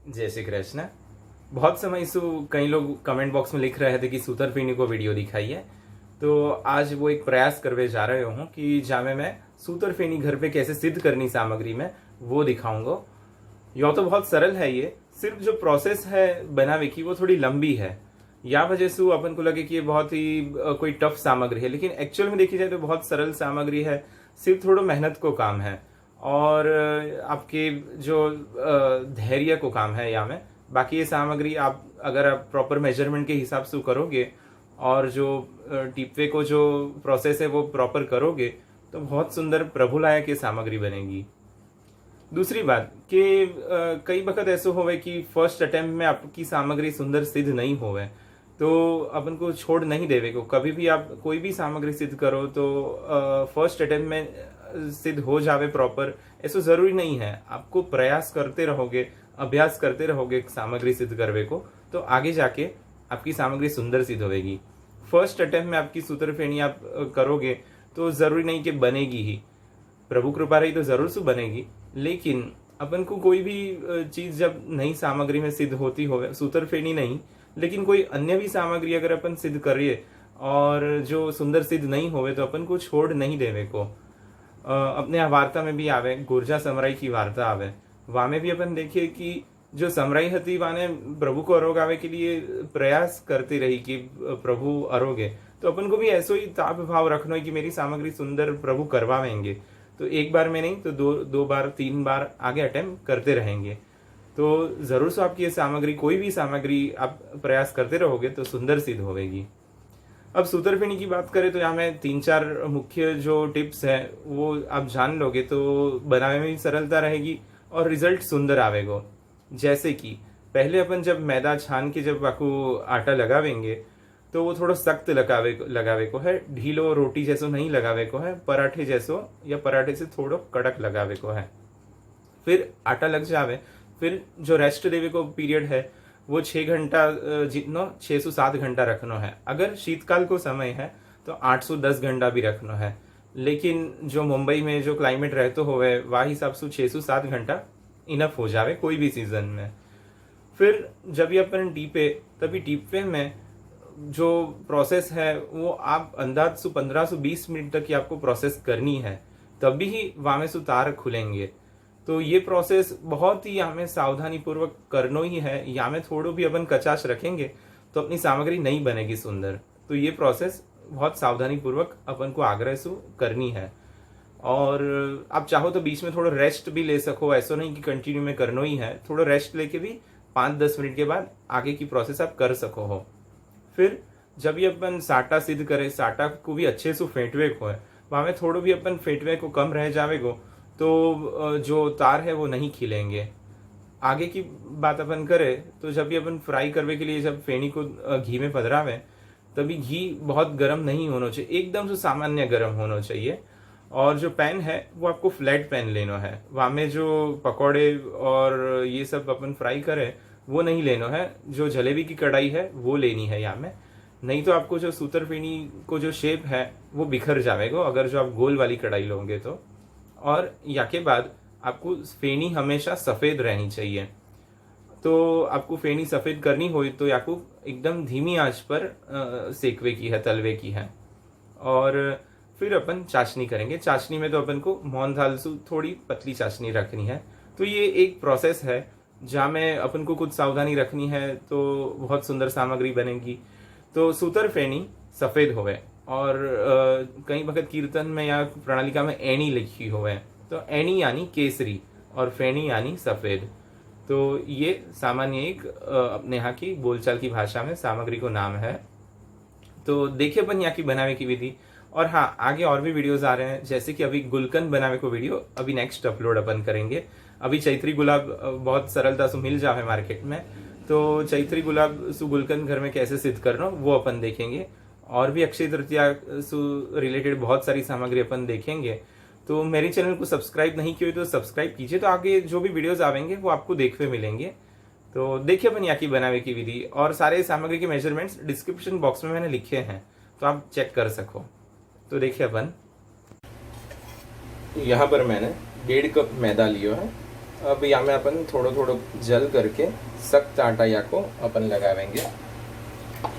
जय श्री कृष्ण। बहुत समय से कई लोग कमेंट बॉक्स में लिख रहे थे कि सूतरफेनी को वीडियो दिखाइए, तो आज वो एक प्रयास करवे जा रहे हूँ कि जामे मैं सूतरफेनी घर पे कैसे सिद्ध करनी सामग्री में वो दिखाऊंगा। यो तो बहुत सरल है, ये सिर्फ जो प्रोसेस है बनावे की वो थोड़ी लंबी है। या वजह से अपन को लगे कि ये बहुत ही कोई टफ सामग्री है, लेकिन एक्चुअल में देखी जाए तो बहुत सरल सामग्री है। सिर्फ थोड़ा मेहनत को काम है और आपके जो धैर्य को काम है या में। बाकी ये सामग्री आप अगर आप प्रॉपर मेजरमेंट के हिसाब से करोगे और जो टिपवे को जो प्रोसेस है वो प्रॉपर करोगे तो बहुत सुंदर प्रभु लायक ये सामग्री बनेगी। दूसरी बात कि कई वक्त ऐसा होवे कि फर्स्ट अटेम्प्ट में आपकी सामग्री सुंदर सिद्ध नहीं होवे तो अपन को छोड़ नहीं देवे को। कभी भी आप कोई भी सामग्री सिद्ध करो तो फर्स्ट अटेम्प्ट में सिद्ध हो जावे प्रॉपर, ऐसा जरूरी नहीं है। आपको प्रयास करते रहोगे, अभ्यास करते रहोगे सामग्री सिद्ध करवे को, तो आगे जाके आपकी सामग्री सुंदर सिद्ध होगी। फर्स्ट अटेम्प्ट में आपकी सूतरफेनी आप करोगे तो जरूरी नहीं कि बनेगी ही, प्रभु कृपा रही तो जरूर से बनेगी। लेकिन अपन को कोई भी चीज जब नई सामग्री में सिद्ध होती हो, सूतरफेनी नहीं लेकिन कोई अन्य भी सामग्री अगर अपन सिद्ध करिए और जो सुंदर सिद्ध नहीं होवे तो अपन को छोड़ नहीं देवे को। अपने वार्ता में भी आवे, गुर्जा समराई की वार्ता आवे, वहां में भी अपन देखिए कि जो समराई हती वाने प्रभु को अरोग आवे के लिए प्रयास करती रही कि प्रभु अरोगे, तो अपन को भी ऐसा ही ताप भाव रखना है कि मेरी सामग्री सुंदर प्रभु करवाएंगे। तो एक बार में नहीं तो दो बार 3 बार आगे अटेम्प्ट करते रहेंगे तो जरूर से आपकी ये सामग्री, कोई भी सामग्री आप प्रयास करते रहोगे तो सुंदर सिद्ध होगी। अब सूतरफेनी की बात करें तो यहाँ में 3-4 मुख्य जो टिप्स है वो आप जान लोगे तो बनाने में भी सरलता रहेगी और रिजल्ट सुंदर आवेगा। जैसे कि पहले अपन जब मैदा छान के जब आपको आटा लगावेंगे तो वो थोड़ा सख्त लगावे को है, ढीलो रोटी जैसो नहीं लगावे को है, पराठे जैसो या पराठे से थोड़ो कड़क लगावे को है। फिर आटा लग जावे, फिर जो रेस्ट देवे को पीरियड है वो 6 घंटा जितना 6 से 7 घंटा रखना है। अगर शीतकाल को समय है तो 8 से 10 घंटा भी रखना है, लेकिन जो मुंबई में जो क्लाइमेट रहते होवे वह हिसाब से 6 से 7 घंटा इनफ हो जावे कोई भी सीजन में। फिर जब ये अपन टीपे तभी टीपे में जो प्रोसेस है वो आप अंदाज से 15 से 20 मिनट तक की आपको प्रोसेस करनी है, तभी ही वामे से तार खुलेंगे। तो ये प्रोसेस बहुत ही हमें सावधानी पूर्वक करना ही है। या में थोड़ो भी अपन कचाश रखेंगे तो अपनी सामग्री नहीं बनेगी सुंदर। तो ये प्रोसेस बहुत सावधानी पूर्वक अपन को आग्रह से करनी है। और आप चाहो तो बीच में थोड़ा रेस्ट भी ले सको, ऐसा नहीं कि कंटिन्यू में करना ही है। थोड़ा रेस्ट लेके भी 5-10 मिनट के बाद आगे की प्रोसेस आप कर सको हो। फिर जब ये अपन साटा सिद्ध करे, साटा को भी अच्छे से फेंटवे को है, वहां में थोड़ा भी अपन फेंटवे को कम रह जावेगो तो जो तार है वो नहीं खिलेंगे। आगे की बात अपन करें तो जब भी अपन फ्राई करने के लिए जब फेनी को घी में पधरावे तभी घी बहुत गर्म नहीं होना चाहिए, एकदम से सामान्य गर्म होना चाहिए। और जो पैन है वो आपको फ्लैट पैन लेना है, वहाँ में जो पकौड़े और ये सब अपन फ्राई करें वो नहीं लेना है। जो जलेबी की कढ़ाई है वो लेनी है यहाँ में, नहीं तो आपको जो सूतरफेनी को जो शेप है वो बिखर जाएगा अगर जो आप गोल वाली कढ़ाई लोगे तो। और या के बाद आपको फेनी हमेशा सफ़ेद रहनी चाहिए। तो आपको फेनी सफ़ेद करनी हो तो आपको एकदम धीमी आंच पर सेकवे की है, तलवे की है। और फिर अपन चाशनी करेंगे। चाशनी में तो अपन को मोहन थाल से थोड़ी पतली चाशनी रखनी है। तो ये एक प्रोसेस है जहाँ में अपन को कुछ सावधानी रखनी है तो बहुत सुंदर सामग्री बनेगी। तो सूतरफेनी सफ़ेद होवे और कई वक्त कीर्तन में या प्रणालिका में एणी लिखी होवे, तो एणी यानी केसरी और फेनी यानी सफ़ेद। तो ये सामान्य एक अपने यहाँ की बोलचाल की भाषा में सामग्री को नाम है। तो देखिए अपन यहाँ की बनावे की विधि। और हाँ, आगे और भी वीडियोस आ रहे हैं, जैसे कि अभी गुलकंद बनावे को वीडियो अभी नेक्स्ट अपलोड अपन करेंगे। अभी चैत्री गुलाब बहुत सरलता से मिल जावे मार्केट में, तो चैत्री गुलाब सु गुलकंद घर में कैसे सिद्ध करना वो अपन देखेंगे। और भी अक्षय तृतीया सु रिलेटेड बहुत सारी सामग्री अपन देखेंगे। तो मेरे चैनल को सब्सक्राइब नहीं किए तो सब्सक्राइब कीजिए, तो आगे जो भी वीडियोस आवेंगे वो आपको देखने मिलेंगे। तो देखिए अपन यहाँ की बनावे की विधि और सारे सामग्री के मेजरमेंट्स डिस्क्रिप्शन बॉक्स में मैंने लिखे हैं, तो आप चेक कर सको। तो देखिए अपन यहाँ पर मैंने 1.5 कप मैदा लिया है अब यहाँ में अपन थोड़ो थोड़ो जल करके सख्त आटा या को अपन लगावेंगे।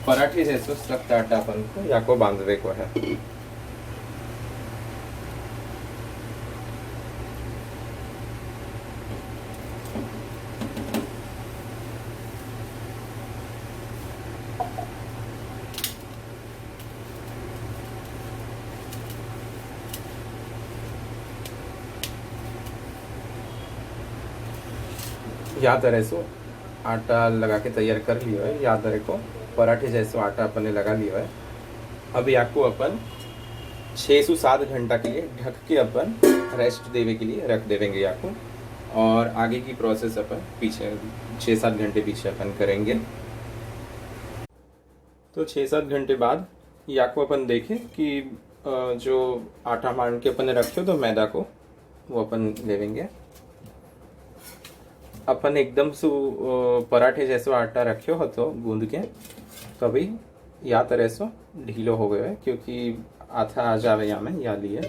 पराठे जैसो सख्त आटा अपन को या को बांधवे को है। या तरह से आटा लगा के तैयार कर लियो है। या तरह को पराठे जैसे आटा अपन ने लगा लियो है। अब याको अपन 6 से 7 घंटा के लिए ढक के अपन रेस्ट देवे के लिए रख देवेंगे याको। और आगे की प्रोसेस अपन पीछे 6-7 घंटे पीछे अपन करेंगे। तो 6-7 घंटे बाद याको अपन देखें कि जो आटा मान के अपन ने रखे तो मैदा को वो अपन लेवेंगे। अपन एकदम से पराठे जैसे आटा रखे हो तो गूंद के तो अभी या तरह से ढीलो हो गए है, क्योंकि आथा आ जावे यहाँ में या लिए।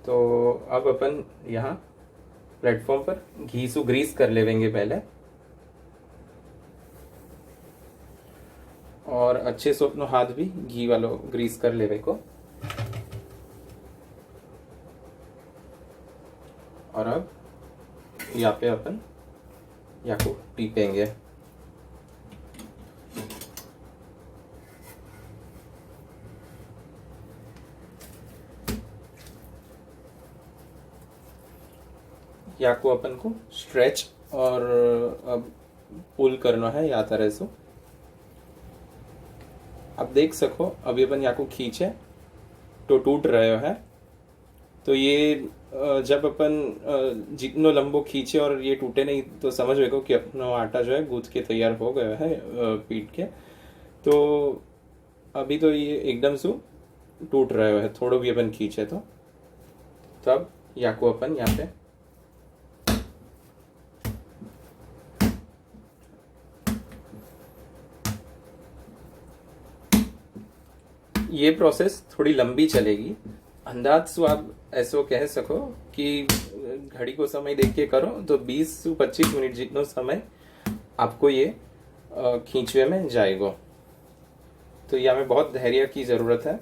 तो अब अपन यहाँ प्लेटफॉर्म पर घी से ग्रीस कर लेवेंगे पहले, और अच्छे से अपनो हाथ भी घी वालो ग्रीस कर लेवे को। और अब यहाँ पे अपन या को टीपेंगे। या को अपन को स्ट्रेच और अब पुल करना है या तरह से। आप देख सको अभी अपन या को खींचे तो टूट रहे है। तो ये जब अपन जितनो लंबो खींचे और ये टूटे नहीं तो समझ लो कि अपना आटा जो है गूंथ के तैयार हो गया है पीट के। तो अभी तो ये एकदम से टूट रहे है, थोड़ो भी अपन खींचे तो तब या को अपन यहाँ पे ये प्रोसेस थोड़ी लंबी चलेगी। अंदाज से आप ऐसो कह सको कि घड़ी को समय देख के करो तो 20 से 25 मिनट जितना समय आपको ये खींचवे में जाएगा। तो यहाँ में बहुत धैर्य की जरूरत है।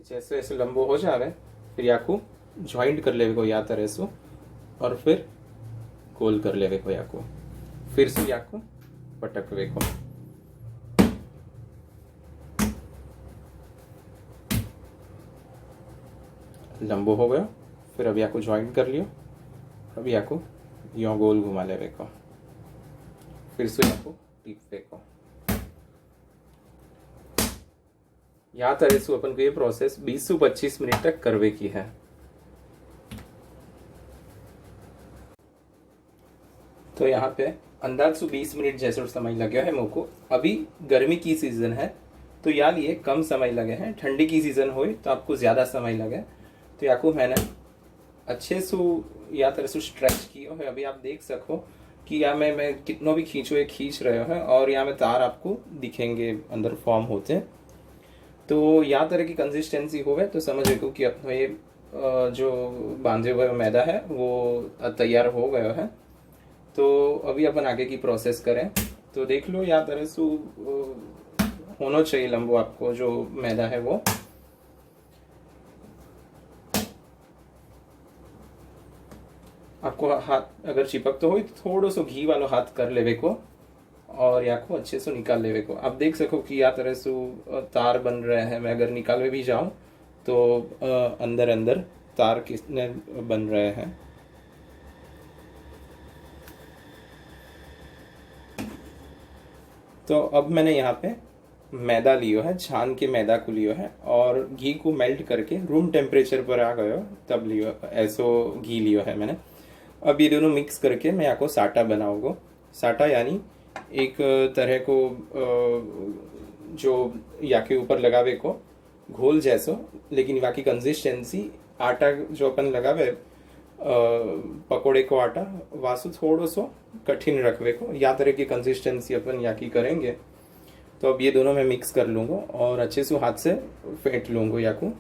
जैसे ऐसे लंबो हो जावे फिर याकू ज्वाइंट कर लेवे को या तरह से, और फिर गोल कर लेवे को याकू, फिर से याकू पटकवे को। लंबो हो गया फिर अब याकू ज्वाइंट कर लियो। अब याकू यो गोल घुमा लेवे को, फिर से याकू टीपवे को। या तरह से अपन को ये प्रोसेस 20 से 25 मिनट तक करवे की है। तो यहाँ पे अंदाज से 20 मिनट जैसे समय लगे है मेरे को। अभी गर्मी की सीजन है तो या लिए कम समय लगे हैं, ठंडी की सीजन हो तो आपको ज्यादा समय लगे। तो या को मैंने अच्छे से या तरह से स्ट्रेच किया है। अभी आप देख सको कि यहाँ में मैं कितना भी खींचो ये खींच रहे हैं, और यहाँ में तार आपको दिखेंगे अंदर फॉर्म होते हैं। तो या तरह की कंसिस्टेंसी होवे तो समझ लो कि अपना ये जो बांधे हुए मैदा है वो तैयार हो गया है। तो अभी अपन आगे की प्रोसेस करें। तो देख लो या तरह से होना चाहिए लंबो आपको जो मैदा है वो। आपको हाथ अगर चिपक तो हो तो थोड़ा सा घी वाला हाथ कर लेवे को, और या को अच्छे से निकाल लेवे को। आप देख सको कि या तरह से तार बन रहे हैं। मैं अगर निकालवे भी जाऊं तो अंदर अंदर तार कितने बन रहे हैं। तो अब मैंने यहाँ पे मैदा लियो है, छान के मैदा को लियो है और घी को मेल्ट करके रूम टेम्परेचर पर आ गयो तब लियो, ऐसो घी लियो है मैंने। अब ये दोनों मिक्स करके मैं यहाँ को साटा बनाऊंगा। साटा यानी एक तरह को जो या के ऊपर लगावे को घोल जैसो, लेकिन बाकी कंसिस्टेंसी आटा जो अपन लगावे पकोड़े को आटा वासु थोड़ो सो कठिन रखवे को, या तरह की कंसिस्टेंसी अपन या की करेंगे। तो अब ये दोनों मैं मिक्स कर लूंगा और अच्छे से हाथ से फेंट लूंगा या को।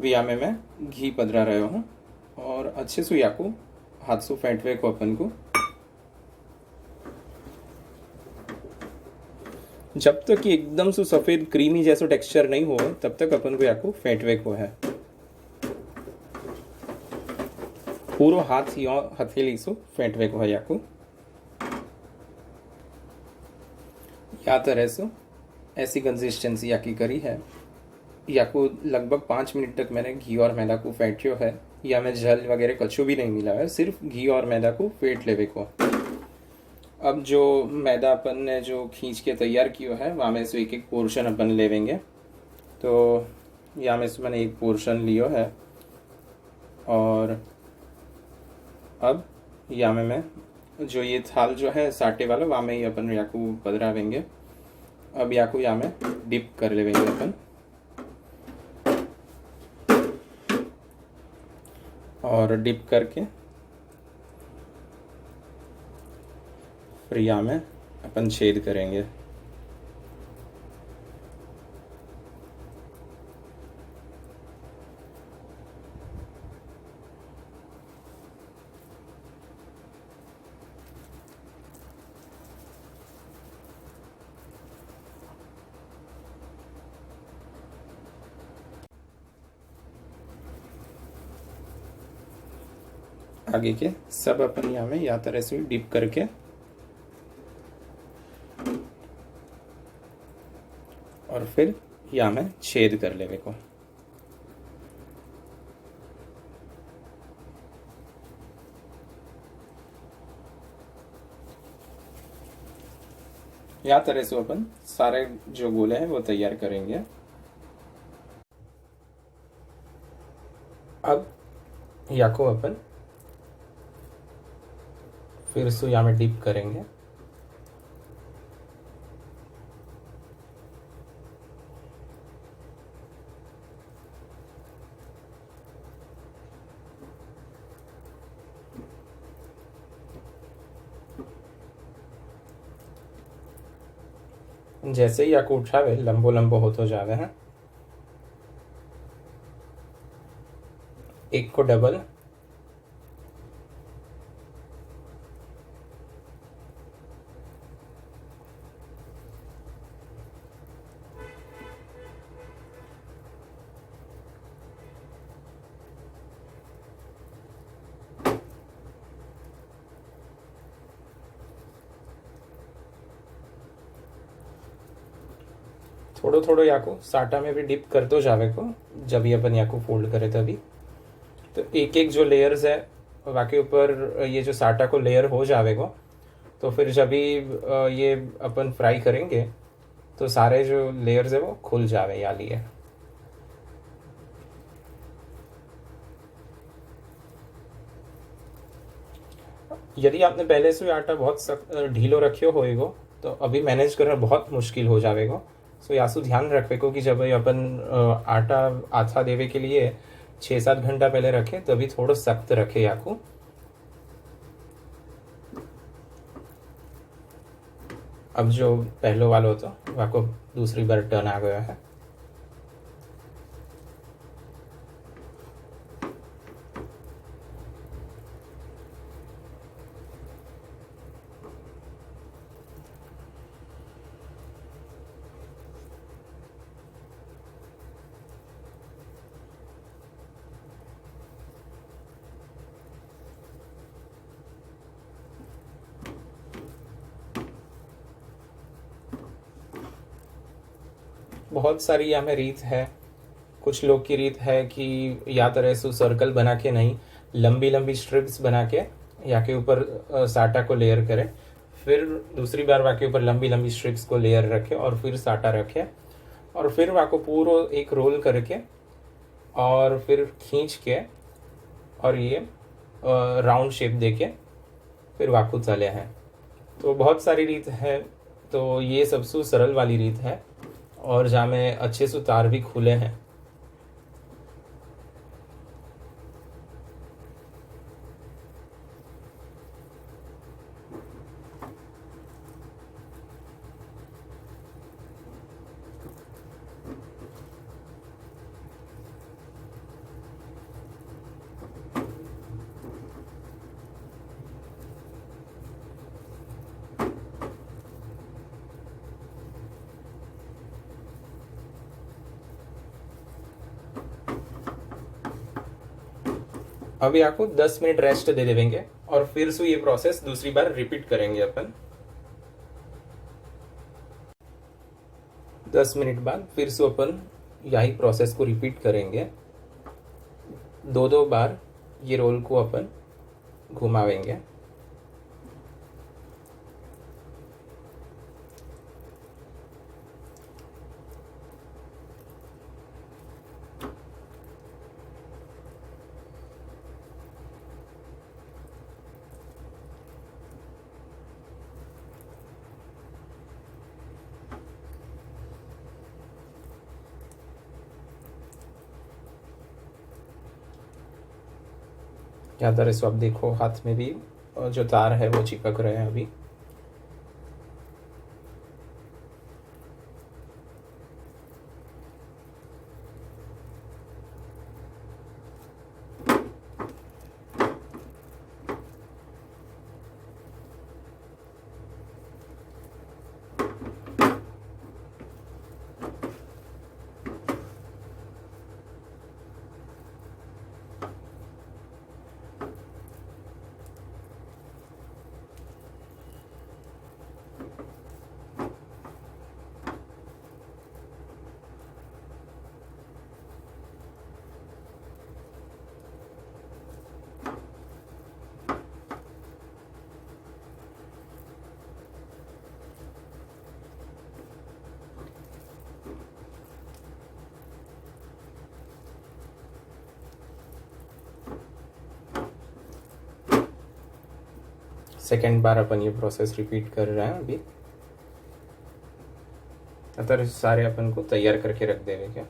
या में मैं घी पधरा रहा हूँ और अच्छे से या को हाथ से फेंटवे को अपन को। जब तक कि एकदम से सफेद क्रीमी जैसा टेक्सचर नहीं हो तब तक अपन को या को फेंटवे को है। पूरा हाथ या हथेली से फेंटवे को है या को। या तरह से ऐसी कंसिस्टेंसी या की करी है। या को लगभग 5 मिनट तक मैंने घी और मैदा को फेंटियो है। या में जल वगैरह कछु भी नहीं मिला है, सिर्फ घी और मैदा को फेंट लेवे को। अब जो मैदा अपन ने जो खींच के तैयार किया है वहाँ में से एक एक पोर्शन अपन लेवेंगे। तो यहाँ में से मैंने एक पोर्शन लियो है और अब यहाँ में मैं जो ये थाल जो है साटे वाला वहाँ में ही अपन या को पधरावेंगे। अब या को यहाँ में डिप कर लेवेंगे अपन और डिप करके फिर यहाँ में अपन छेद करेंगे। आगे के सब अपन यहाँ में या तरह से डिप करके और फिर यहाँ में छेद कर लेवे को। या तरह से अपन सारे जो गोले हैं वो तैयार करेंगे। अब या को अपन फिर से यहाँ में डिप करेंगे। जैसे ही याको उठावे लंबो लंबो होतो जावे हैं। एक को डबल थोड़ो थोड़ो याको साटा में भी डिप कर दो जावे को, जब ये अपन याको फोल्ड करे तभी। तो एक एक जो लेयर्स है वाके ऊपर ये जो साटा को लेयर हो जावेगा, तो फिर जब भी ये अपन फ्राई करेंगे तो सारे जो लेयर्स है वो खुल जावे या लिए। यदि आपने पहले से आटा बहुत सख्त ढीलो रखियो होएगो तो अभी मैनेज करना बहुत मुश्किल हो जाएगा। सो यासु ध्यान रखे को कि जब अपन आटा आथा देवे के लिए 6-7 घंटा पहले रखे तभी थोड़ा सख्त रखे याको। अब जो पहलो वाला होता वाको दूसरी बार टर्न आ गया है। बहुत सारी यहाँ में रीत है। कुछ लोग की रीत है कि या तरह से सर्कल बना के नहीं, लंबी लंबी स्ट्रिप्स बना के या के ऊपर साटा को लेयर करें, फिर दूसरी बार वहाँ के ऊपर लंबी लंबी स्ट्रिप्स को लेयर रखे और फिर साटा रखे, और फिर वहाँ को पूरा एक रोल करके और फिर खींच के और ये राउंड शेप देके फिर वाकू तले हैं। तो बहुत सारी रीत है, तो ये सबसे सरल वाली रीत है और जहाँ में अच्छे से तार भी खुले हैं। अभी आपको 10 मिनट रेस्ट दे देंगे और फिर से ये प्रोसेस दूसरी बार रिपीट करेंगे अपन। 10 मिनट बाद फिर से अपन यही प्रोसेस को रिपीट करेंगे। दो दो बार ये रोल को अपन घुमावेंगे। यहाँ तरह से आप देखो हाथ में भी जो तार है वो चिपक रहे हैं अभी। सेकेंड बार अपन ये प्रोसेस रिपीट कर रहे हैं अभी। तरह से सारे अपन को तैयार करके रख देवे क्या।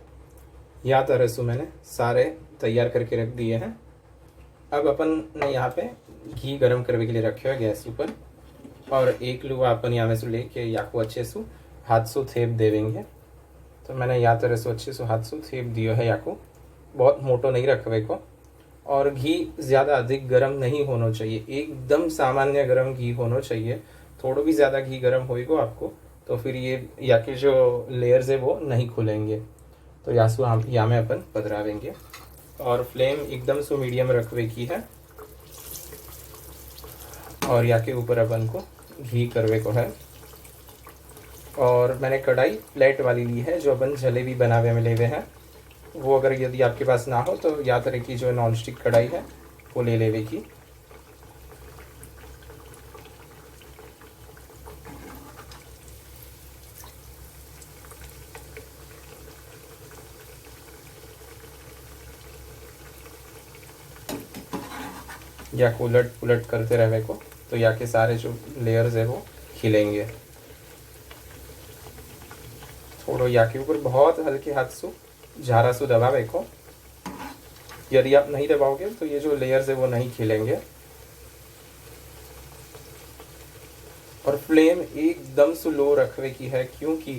या तरह से मैंने सारे तैयार करके रख दिए हैं। अब अपन ने यहाँ पे घी गरम करने के लिए रखे हुए गैस ऊपर, और एक लुआ अपन यहाँ में से लेके या को अच्छे से हाथ से थेप देवेंगे। तो मैंने या तरह से अच्छे से हाथ से थेप दिया है, या को बहुत मोटो नहीं रखवे को। और घी ज़्यादा अधिक गर्म नहीं होना चाहिए, एकदम सामान्य गर्म घी होना चाहिए। थोड़ा भी ज़्यादा घी गर्म होएगा आपको तो फिर ये या के जो लेयर्स है वो नहीं खुलेंगे। तो यासु हम या में अपन पधरावेंगे और फ्लेम एकदम से मीडियम रखवे की है, और या के ऊपर अपन को घी करवे को है। और मैंने कढ़ाई फ्लैट वाली ली है जो अपन जलेबी बनावे में लेवे हैं। वो अगर यदि आपके पास ना हो तो या तरह की जो नॉन स्टिक कढ़ाई है वो ले लेवे की। या को उलट पुलट करते रहे को, तो या के सारे जो लेयर्स है वो खिलेंगे। थोड़ा या के ऊपर बहुत हल्के हाथ से झारा से दबावे को। यदि आप नहीं दबाओगे तो ये जो लेयर्स है वो नहीं खिलेंगे। और फ्लेम एकदम से लो रखवे की है, क्योंकि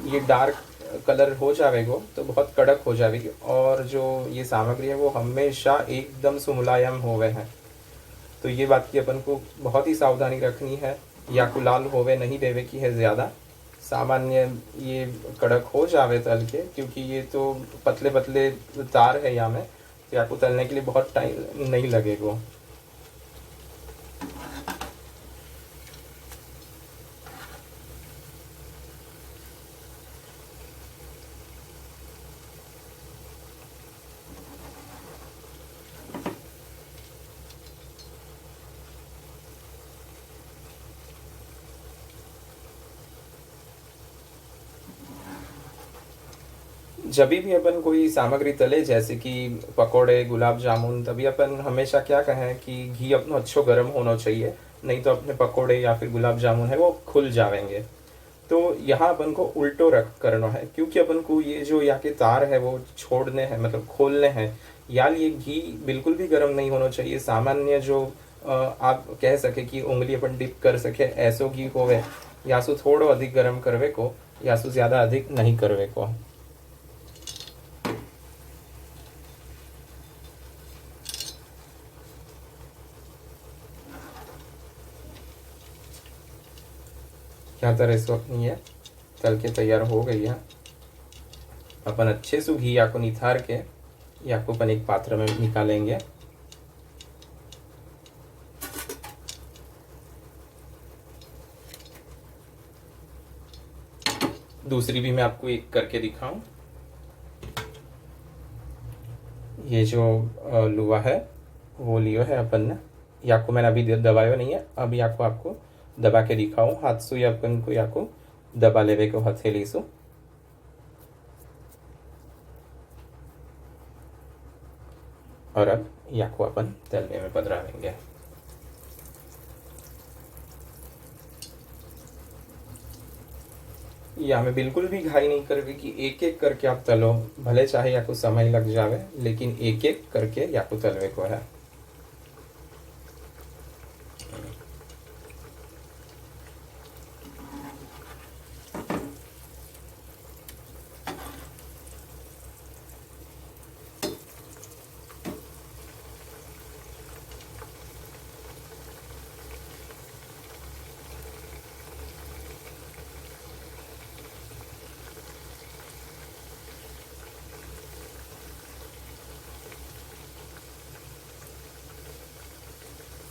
ये डार्क कलर हो जाएगा तो बहुत कड़क हो जाएगी, और जो ये सामग्री है वो हमेशा एकदम से मुलायम होवे हैं। तो ये बात की अपन को बहुत ही सावधानी रखनी है। या को लाल होवे नहीं देवे की है ज़्यादा, सामान्य ये कड़क हो जावे तल के, क्योंकि ये तो पतले पतले तार है यहाँ में, तो आपको तलने के लिए बहुत टाइम नहीं लगेगा। जब भी अपन कोई सामग्री तले जैसे कि पकोड़े गुलाब जामुन, तभी अपन हमेशा क्या कहें कि घी अपना अच्छो गर्म होना चाहिए, नहीं तो अपने पकोड़े या फिर गुलाब जामुन है वो खुल जाएंगे। तो यहाँ अपन को उल्टो रख करना है, क्योंकि अपन को ये जो यहाँ के तार है वो छोड़ने हैं, मतलब खोलने हैं। यार ये घी बिल्कुल भी गर्म नहीं होना चाहिए। सामान्य जो आप कह सके कि उंगली अपन डिप कर सके ऐसो घी होवे, या सो थोड़ो अधिक गर्म करवे को, या सो ज़्यादा अधिक नहीं करवे को। क्या तरह से अपनी ये तल के तैयार हो गई है। अपन अच्छे से घी या को निथार के या को अपन एक पात्र में निकालेंगे। दूसरी भी मैं आपको एक करके दिखाऊं। ये जो लुआ है वो लियो है अपन ने, या को मैंने अभी दबाया नहीं है, अभी आपको दबा के दिखाऊं। हाथ से या अपन को या को दबा लेवे को हथेली से। और अब या को अपन तलवे में पधरावेंगे। या में बिल्कुल भी घाई नहीं करवे कि एक एक करके आप तलो, भले चाहे या को समय लग जावे, लेकिन एक एक करके या को तलवे को है।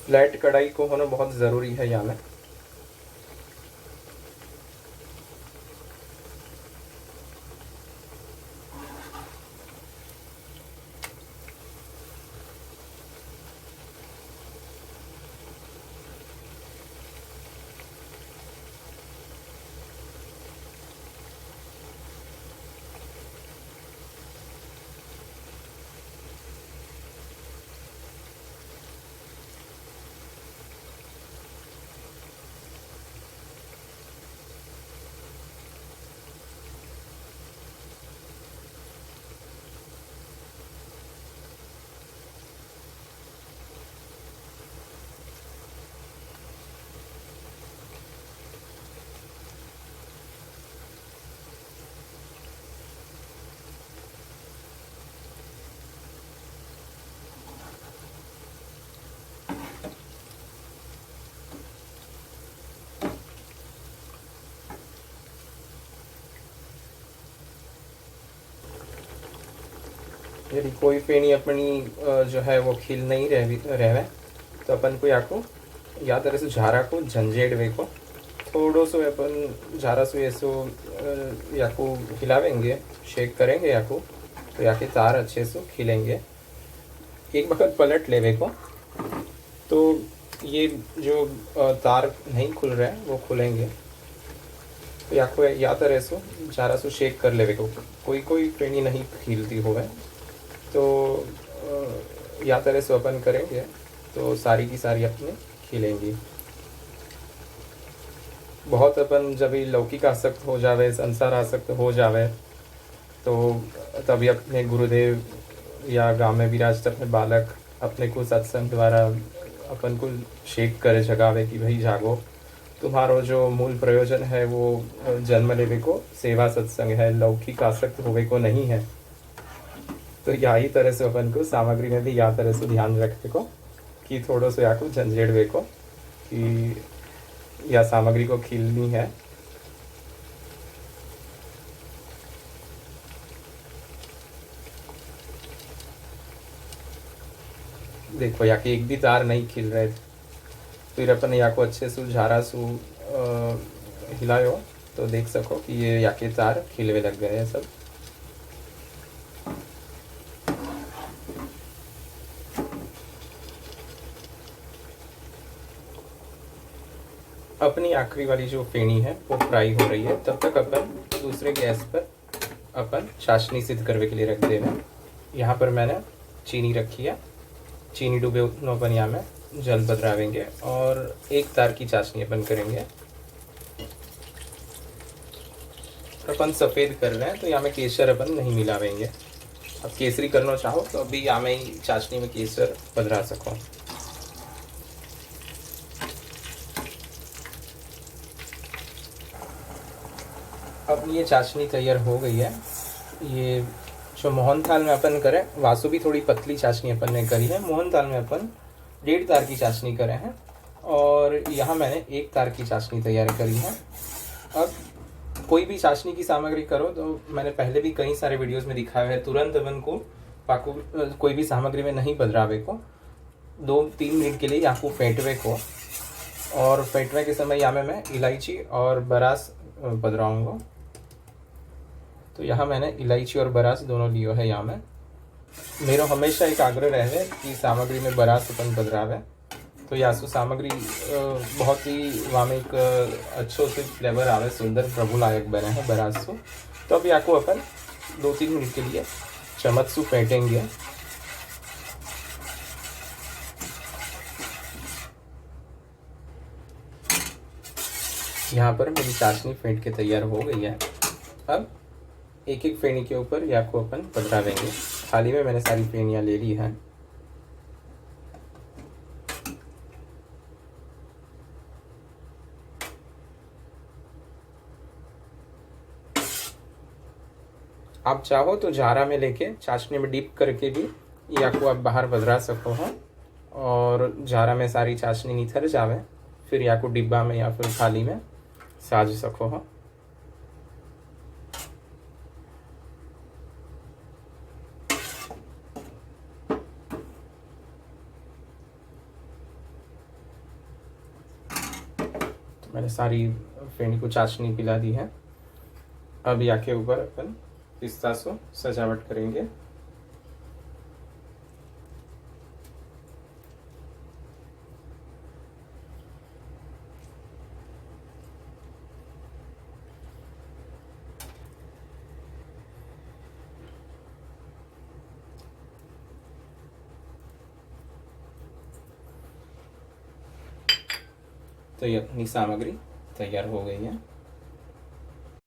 फ्लैट कढ़ाई को होना बहुत ज़रूरी है यहाँ में। यदि कोई फेनी अपनी जो है वो खिल नहीं रहे, तो अपन को या को या तरह से झारा को झंझेड़ वे को थोड़ो सो अपन झारा से ऐसो या को हिलावेंगे, शेक करेंगे या को, तो या के तार अच्छे से खिलेंगे। एक वक्त पलट लेवे को, तो ये जो तार नहीं खुल रहे हैं वो खुलेंगे। तो या को या तरह से झारा से शेक कर लेवे को। कोई फेनी नहीं खिलती होवे, तो या तरह से अपन करेंगे तो सारी की सारी अपने खिलेंगी। बहुत अपन जब लौकी का आसक्त हो जावे, संसार आसक्त हो जावे, तो तभी अपने गुरुदेव या गांव में विराजते अपने बालक अपने को सत्संग द्वारा अपन को शेक करे जगावे कि भाई जागो, तुम्हारो जो मूल प्रयोजन है वो जन्म लेवे को सेवा सत्संग है, लौकिक आसक्त होवे को नहीं है। तो यही तरह से अपन को सामग्री में भी या तरह से ध्यान रखने को कि थोड़ो से या को झंझेड़वे को कि या सामग्री को खिलनी है। देखो या कि एक भी तार नहीं खिल रहे थे, फिर अपन या को अच्छे से झारा सु हिलायो तो देख सको कि ये या के तार खिलवे लग गए हैं सब। अपनी आखिरी वाली जो फेनी है वो फ्राई हो रही है, तब तक अपन दूसरे गैस पर अपन चाशनी सिद्ध करवे के लिए रख देना। यहाँ पर मैंने चीनी रखी है, चीनी डूबे अपन यहाँ में जल बदरावेंगे और 1 तार की चाशनी अपन करेंगे। अपन सफ़ेद कर रहे हैं तो यहाँ में केसर अपन नहीं मिलावेंगे। अब केसरी करना चाहो तो अभी यहाँ में ही चाशनी में केसर बदरा सको। अब ये चाशनी तैयार हो गई है। ये जो मोहन थाल में अपन करें, वासु भी थोड़ी पतली चाशनी अपन ने करी है। मोहन थाल में अपन 1.5 तार की चाशनी करे हैं और यहाँ मैंने 1 तार की चाशनी तैयार करी है। अब कोई भी चाशनी की सामग्री करो तो मैंने पहले भी कई सारे वीडियोस में दिखाया है, तुरंत अपन को पाको कोई भी सामग्री में नहीं बदरावे को, 2-3 मिनट के लिए यहाँ को फेंटवे को। और फेंटवे के समय यहाँ में मैं इलायची और बरास बदराऊँगा। तो यहाँ मैंने इलायची और बरास दोनों लियो है। यहाँ में मेरा हमेशा एक आग्रह रहे कि सामग्री में बरास अपन बदरावे, तो यासु सामग्री बहुत ही वहाँ में एक अच्छो से फ्लेवर आवे, सुंदर प्रभु लायक बने हैं बरासु। तो अब यहाँ को अपन 2-3 मिनट के लिए चम्मच से फेंटेंगे। यहाँ पर मेरी चाशनी फेंट के तैयार हो गई है। अब एक एक फेनी के ऊपर या को अपन बदरावेंगे। थाली में मैंने सारी फेनियाँ ले ली हैं। आप चाहो तो जारा में लेके चाशनी में डिप करके भी या को आप बाहर बदरा सको हो और जारा में सारी चाशनी निथर जावे, फिर या को डिब्बा में या फिर थाली में साज सको हो। तो मैंने सारी फेनी को चाशनी पिला दी है। अब या के ऊपर अपन पिस्ता से सजावट करेंगे। तो ये अपनी सामग्री तैयार हो गई है।